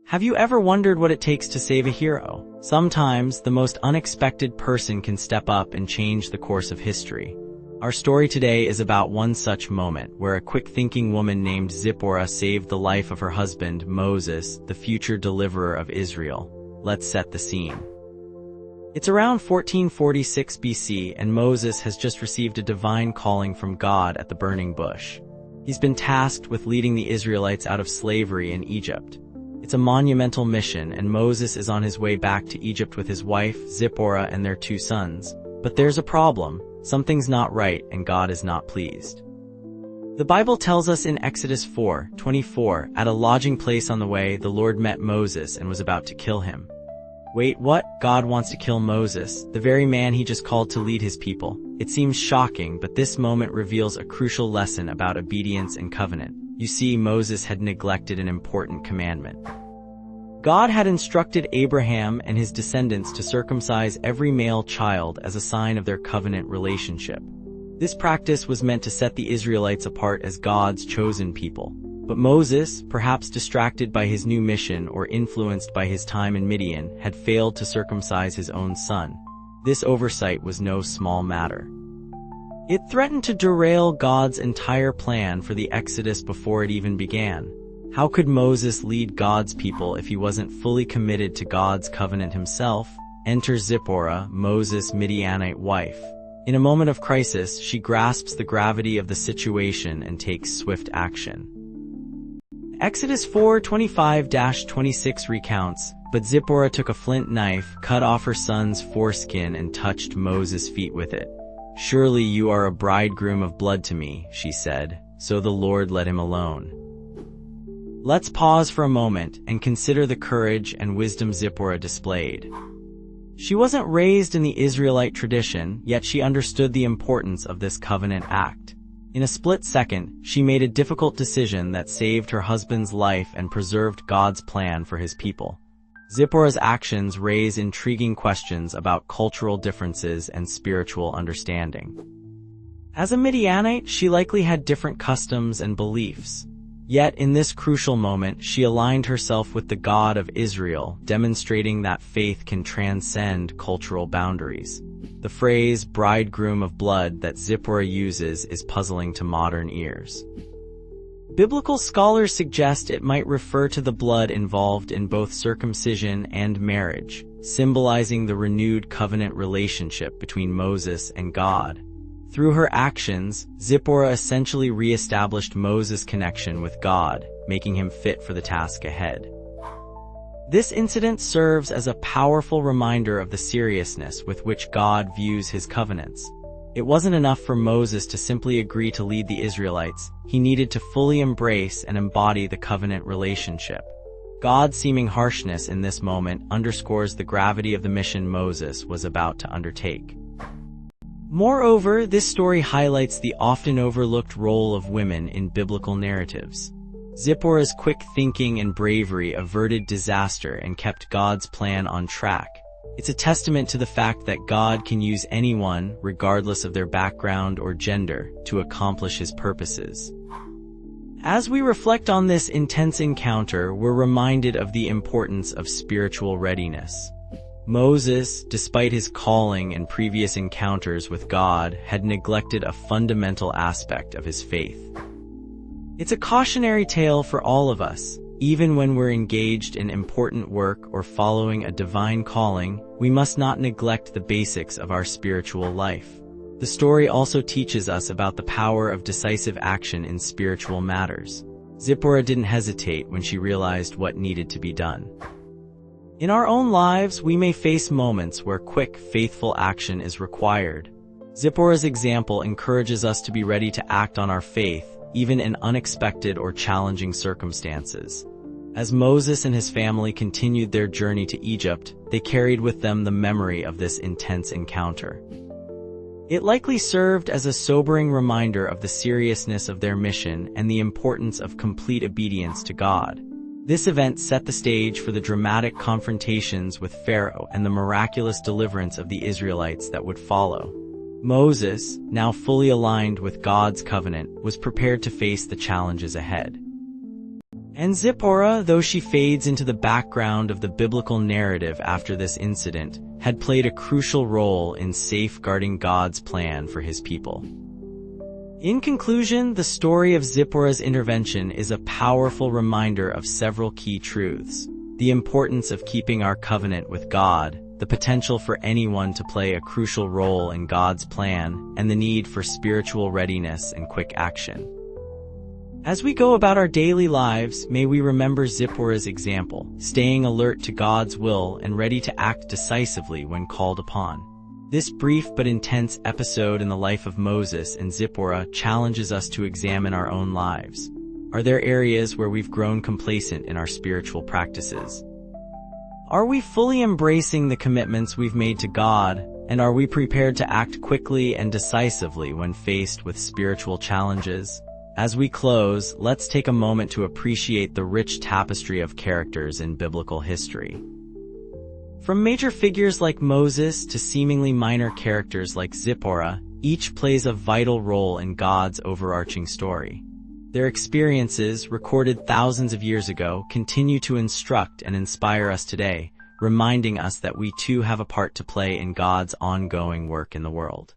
Have you ever wondered what it takes to save a hero? Sometimes, the most unexpected person can step up and change the course of history. Our story today is about one such moment where a quick-thinking woman named Zipporah saved the life of her husband, Moses, the future deliverer of Israel. Let's set the scene. It's around 1446 BC, and Moses has just received a divine calling from God at the burning bush. He's been tasked with leading the Israelites out of slavery in Egypt. It's a monumental mission, and Moses is on his way back to Egypt with his wife, Zipporah, and their 2 sons. But there's a problem. Something's not right, and God is not pleased. The Bible tells us in Exodus 4:24, at a lodging place on the way, the Lord met Moses and was about to kill him. Wait, what? God wants to kill Moses, the very man he just called to lead his people. It seems shocking, but this moment reveals a crucial lesson about obedience and covenant. You see, Moses had neglected an important commandment. God had instructed Abraham and his descendants to circumcise every male child as a sign of their covenant relationship. This practice was meant to set the Israelites apart as God's chosen people. But Moses, perhaps distracted by his new mission or influenced by his time in Midian, had failed to circumcise his own son. This oversight was no small matter. It threatened to derail God's entire plan for the Exodus before it even began. How could Moses lead God's people if he wasn't fully committed to God's covenant himself? Enter Zipporah, Moses' Midianite wife. In a moment of crisis, she grasps the gravity of the situation and takes swift action. Exodus 4:25-26 recounts, "But Zipporah took a flint knife, cut off her son's foreskin, and touched Moses' feet with it. 'Surely you are a bridegroom of blood to me,' she said, so the Lord let him alone." Let's pause for a moment and consider the courage and wisdom Zipporah displayed. She wasn't raised in the Israelite tradition, yet she understood the importance of this covenant act. In a split second, she made a difficult decision that saved her husband's life and preserved God's plan for his people. Zipporah's actions raise intriguing questions about cultural differences and spiritual understanding. As a Midianite, she likely had different customs and beliefs. Yet, in this crucial moment, she aligned herself with the God of Israel, demonstrating that faith can transcend cultural boundaries. The phrase, bridegroom of blood, that Zipporah uses is puzzling to modern ears. Biblical scholars suggest it might refer to the blood involved in both circumcision and marriage, symbolizing the renewed covenant relationship between Moses and God. Through her actions, Zipporah essentially re-established Moses' connection with God, making him fit for the task ahead. This incident serves as a powerful reminder of the seriousness with which God views his covenants. It wasn't enough for Moses to simply agree to lead the Israelites. He needed to fully embrace and embody the covenant relationship. God's seeming harshness in this moment underscores the gravity of the mission Moses was about to undertake. Moreover, this story highlights the often overlooked role of women in biblical narratives. Zipporah's quick thinking and bravery averted disaster and kept God's plan on track. It's a testament to the fact that God can use anyone, regardless of their background or gender, to accomplish his purposes. As we reflect on this intense encounter, we're reminded of the importance of spiritual readiness. Moses, despite his calling and previous encounters with God, had neglected a fundamental aspect of his faith. It's a cautionary tale for all of us. Even when we're engaged in important work or following a divine calling, we must not neglect the basics of our spiritual life. The story also teaches us about the power of decisive action in spiritual matters. Zipporah didn't hesitate when she realized what needed to be done. In our own lives, we may face moments where quick, faithful action is required. Zipporah's example encourages us to be ready to act on our faith, even in unexpected or challenging circumstances. As Moses and his family continued their journey to Egypt, they carried with them the memory of this intense encounter. It likely served as a sobering reminder of the seriousness of their mission and the importance of complete obedience to God. This event set the stage for the dramatic confrontations with Pharaoh and the miraculous deliverance of the Israelites that would follow. Moses, now fully aligned with God's covenant, was prepared to face the challenges ahead. And Zipporah, though she fades into the background of the biblical narrative after this incident, had played a crucial role in safeguarding God's plan for his people. In conclusion, the story of Zipporah's intervention is a powerful reminder of several key truths: the importance of keeping our covenant with God, the potential for anyone to play a crucial role in God's plan, and the need for spiritual readiness and quick action. As we go about our daily lives, may we remember Zipporah's example, staying alert to God's will and ready to act decisively when called upon. This brief but intense episode in the life of Moses and Zipporah challenges us to examine our own lives. Are there areas where we've grown complacent in our spiritual practices? Are we fully embracing the commitments we've made to God, and are we prepared to act quickly and decisively when faced with spiritual challenges? As we close, let's take a moment to appreciate the rich tapestry of characters in biblical history. From major figures like Moses to seemingly minor characters like Zipporah, each plays a vital role in God's overarching story. Their experiences, recorded thousands of years ago, continue to instruct and inspire us today, reminding us that we too have a part to play in God's ongoing work in the world.